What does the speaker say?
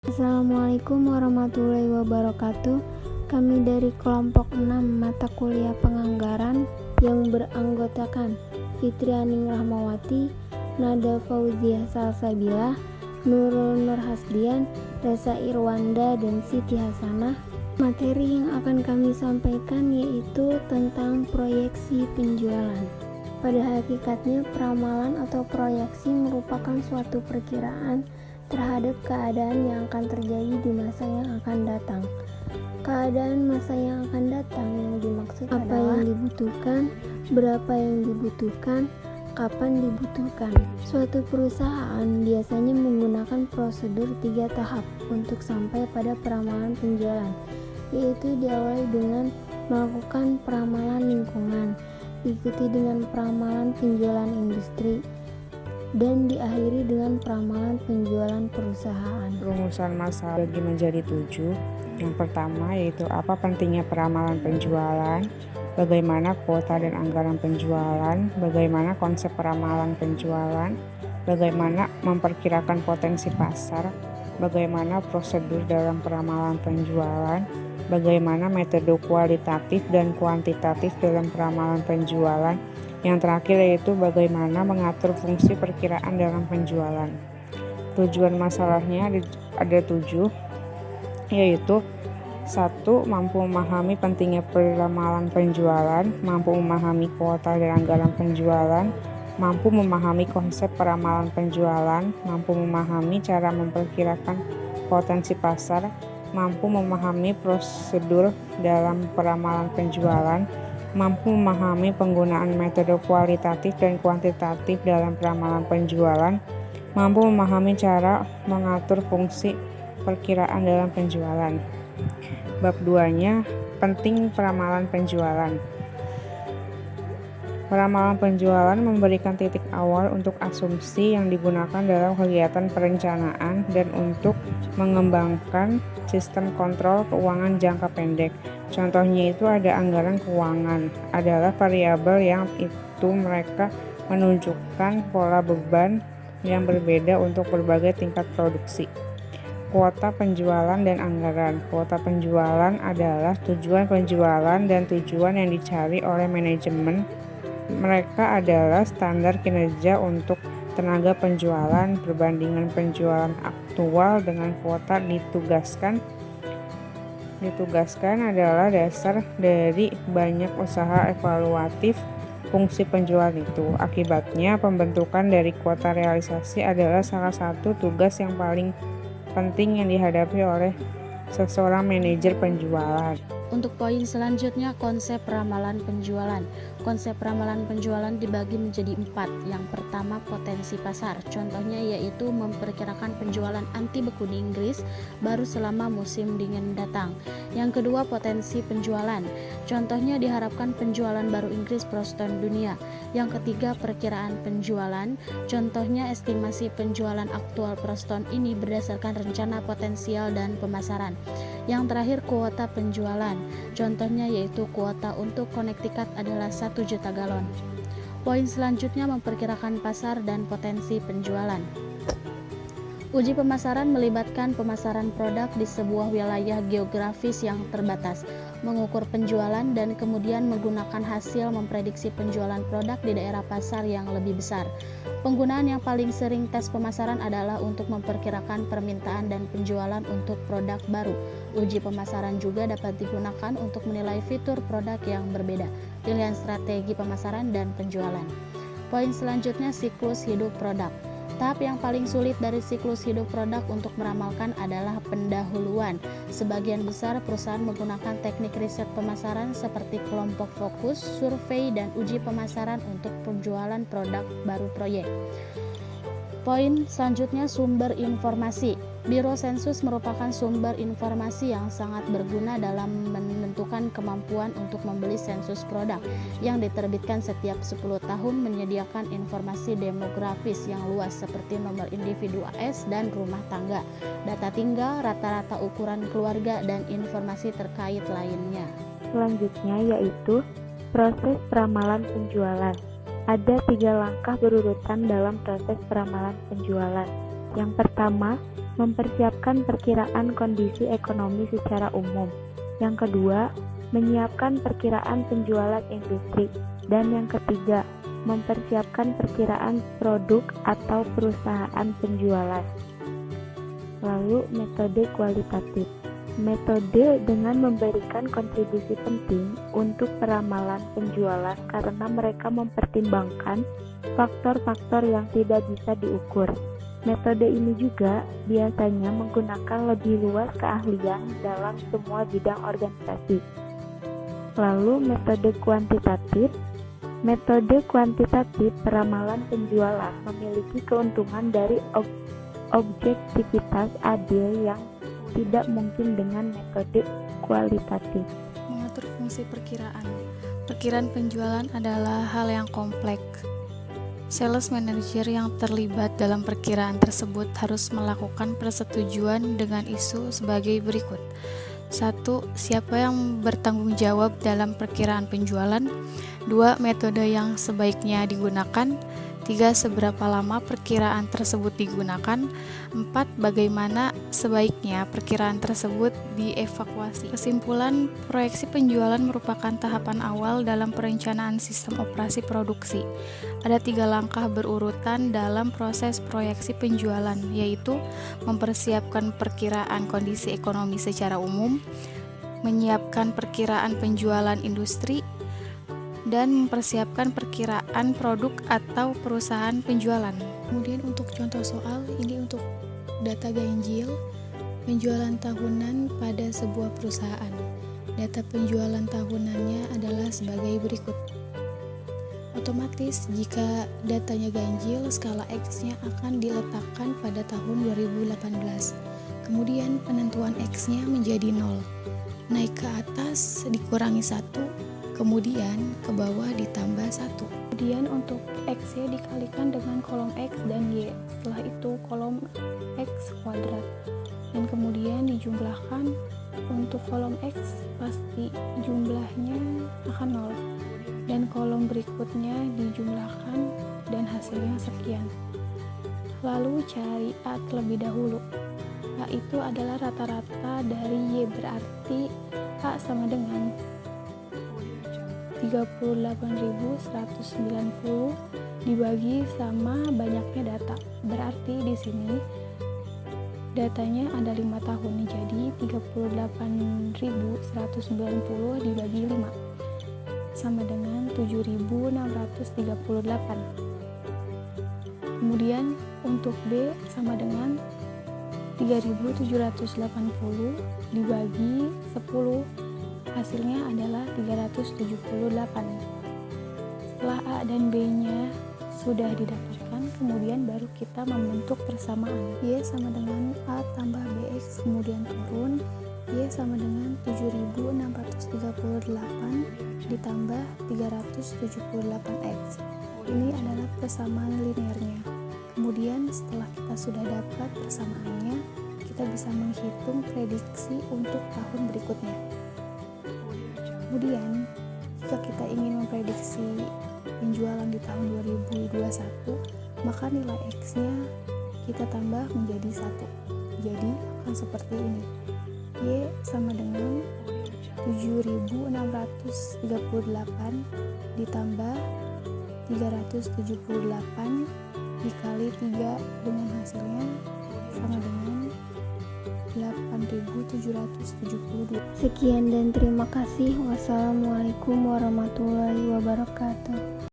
Assalamualaikum warahmatullahi wabarakatuh. Kami dari kelompok 6 mata kuliah penganggaran yang beranggotakan Fitrianing Rahmawati, Nada Fauziah Salsabila, Nurul Nurhasdian, Reza Irwanda, dan Siti Hasanah. Materi yang akan kami sampaikan yaitu tentang proyeksi penjualan. Pada hakikatnya, peramalan atau proyeksi merupakan suatu perkiraan terhadap keadaan yang akan terjadi di masa yang akan datang. Keadaan masa yang akan datang yang dimaksud apa adalah yang dibutuhkan, berapa yang dibutuhkan, kapan dibutuhkan. Suatu perusahaan biasanya menggunakan prosedur 3 tahap untuk sampai pada peramalan penjualan, yaitu diawali dengan melakukan peramalan lingkungan, diikuti dengan peramalan penjualan industri, dan diakhiri dengan peramalan penjualan perusahaan. Rumusan masalah bagi menjadi 7. Yang pertama yaitu apa pentingnya peramalan penjualan, bagaimana kuota dan anggaran penjualan, bagaimana konsep peramalan penjualan, bagaimana memperkirakan potensi pasar, bagaimana prosedur dalam peramalan penjualan, bagaimana metode kualitatif dan kuantitatif dalam peramalan penjualan. Yang terakhir yaitu bagaimana mengatur fungsi perkiraan dalam penjualan. Tujuan masalahnya ada 7, yaitu 1. Mampu memahami pentingnya peramalan penjualan, mampu memahami kuota dan anggaran penjualan, mampu memahami konsep peramalan penjualan, mampu memahami cara memperkirakan potensi pasar, mampu memahami prosedur dalam peramalan penjualan, mampu memahami penggunaan metode kualitatif dan kuantitatif dalam peramalan penjualan, mampu memahami cara mengatur fungsi perkiraan dalam penjualan. Bab 2-nya, penting peramalan penjualan. Peramalan penjualan memberikan titik awal untuk asumsi yang digunakan dalam kegiatan perencanaan dan untuk mengembangkan sistem kontrol keuangan jangka pendek. Contohnya itu ada anggaran keuangan, adalah variabel yang itu mereka menunjukkan pola beban yang berbeda untuk berbagai tingkat produksi. Kuota penjualan dan anggaran. Kuota penjualan adalah tujuan penjualan dan tujuan yang dicari oleh manajemen. Mereka adalah standar kinerja untuk tenaga penjualan, perbandingan penjualan aktual dengan kuota ditugaskan adalah dasar dari banyak usaha evaluatif fungsi penjualan itu. Akibatnya, pembentukan dari kuota realisasi adalah salah satu tugas yang paling penting yang dihadapi oleh seseorang manajer penjualan. Untuk poin selanjutnya, konsep ramalan penjualan. Konsep ramalan penjualan dibagi menjadi 4. Yang pertama, potensi pasar. Contohnya yaitu memperkirakan penjualan anti beku di Inggris baru selama musim dingin datang. Yang kedua, potensi penjualan. Contohnya diharapkan penjualan baru Inggris proston dunia. Yang ketiga, perkiraan penjualan. Contohnya estimasi penjualan aktual proston ini berdasarkan rencana potensial dan pemasaran. Yang terakhir, kuota penjualan. Contohnya yaitu kuota untuk Connecticut adalah 1 juta galon. Poin selanjutnya, memperkirakan pasar dan potensi penjualan. Uji pemasaran melibatkan pemasaran produk di sebuah wilayah geografis yang terbatas, mengukur penjualan dan kemudian menggunakan hasil memprediksi penjualan produk di daerah pasar yang lebih besar. Penggunaan yang paling sering tes pemasaran adalah untuk memperkirakan permintaan dan penjualan untuk produk baru. Uji pemasaran juga dapat digunakan untuk menilai fitur produk yang berbeda, pilihan strategi pemasaran dan penjualan. Poin selanjutnya, siklus hidup produk. Tahap yang paling sulit dari siklus hidup produk untuk meramalkan adalah pendahuluan. Sebagian besar perusahaan menggunakan teknik riset pemasaran seperti kelompok fokus, survei, dan uji pemasaran untuk penjualan produk baru proyek. Poin selanjutnya, sumber informasi. Biro Sensus merupakan sumber informasi yang sangat berguna dalam menentukan kemampuan untuk membeli sensus produk yang diterbitkan setiap 10 tahun, menyediakan informasi demografis yang luas seperti nomor individu AS dan rumah tangga, data tinggal, rata-rata ukuran keluarga, dan informasi terkait lainnya. Selanjutnya yaitu proses peramalan penjualan. Ada 3 langkah berurutan dalam proses peramalan penjualan. Yang pertama, mempersiapkan perkiraan kondisi ekonomi secara umum. Yang kedua, menyiapkan perkiraan penjualan industri. Dan yang ketiga, mempersiapkan perkiraan produk atau perusahaan penjualan. Lalu, metode kualitatif. Metode dengan memberikan kontribusi penting untuk peramalan penjualan karena mereka mempertimbangkan faktor-faktor yang tidak bisa diukur. Metode ini juga biasanya menggunakan lebih luas keahlian dalam semua bidang organisasi. Lalu, metode kuantitatif. Metode kuantitatif peramalan penjualan memiliki keuntungan dari objektivitas adil yang tidak mungkin dengan metode kualitatif. Mengatur fungsi perkiraan. Perkiraan penjualan adalah hal yang kompleks. Sales manager yang terlibat dalam perkiraan tersebut harus melakukan persetujuan dengan isu sebagai berikut. 1. Siapa yang bertanggung jawab dalam perkiraan penjualan? 2. Metode yang sebaiknya digunakan. 3. Seberapa lama perkiraan tersebut digunakan. 4. Bagaimana sebaiknya perkiraan tersebut dievaluasi. Kesimpulan, proyeksi penjualan merupakan tahapan awal dalam perencanaan sistem operasi produksi. Ada 3 langkah berurutan dalam proses proyeksi penjualan, yaitu mempersiapkan perkiraan kondisi ekonomi secara umum, menyiapkan perkiraan penjualan industri, dan mempersiapkan perkiraan produk atau perusahaan penjualan. Kemudian untuk contoh soal, ini untuk data ganjil penjualan tahunan pada sebuah perusahaan. Data penjualan tahunannya adalah sebagai berikut. Otomatis jika datanya ganjil, skala X-nya akan diletakkan pada tahun 2018. Kemudian penentuan X-nya menjadi 0. Naik ke atas dikurangi 1, kemudian ke bawah ditambah 1. Kemudian untuk X-nya dikalikan dengan kolom X dan Y. Setelah itu kolom X kuadrat. Dan kemudian dijumlahkan. Untuk kolom X pasti jumlahnya akan 0. Dan kolom berikutnya dijumlahkan dan hasilnya sekian. Lalu cari A terlebih dahulu. A itu adalah rata-rata dari Y, berarti A sama dengan 38.190 dibagi sama banyaknya data. Berarti di sini datanya ada 5 tahun, jadi 38.190 dibagi 5 sama dengan 7.638. Kemudian untuk B sama dengan 3.780 dibagi 10, hasilnya adalah 378. Setelah A dan B-nya sudah didapatkan, kemudian baru kita membentuk persamaan. Y sama dengan A tambah BX, kemudian turun. Y sama dengan 7.638 ditambah 378X. Ini adalah persamaan linearnya. Kemudian setelah kita sudah dapat persamaannya, kita bisa menghitung prediksi untuk tahun berikutnya. Kemudian, jika kita ingin memprediksi penjualan di tahun 2021, maka nilai X-nya kita tambah menjadi 1. Jadi, akan seperti ini. Y sama dengan 7.638 ditambah 378 dikali 3 dengan hasilnya sama dengan 8.772. Sekian dan terima kasih. Wassalamualaikum warahmatullahi wabarakatuh.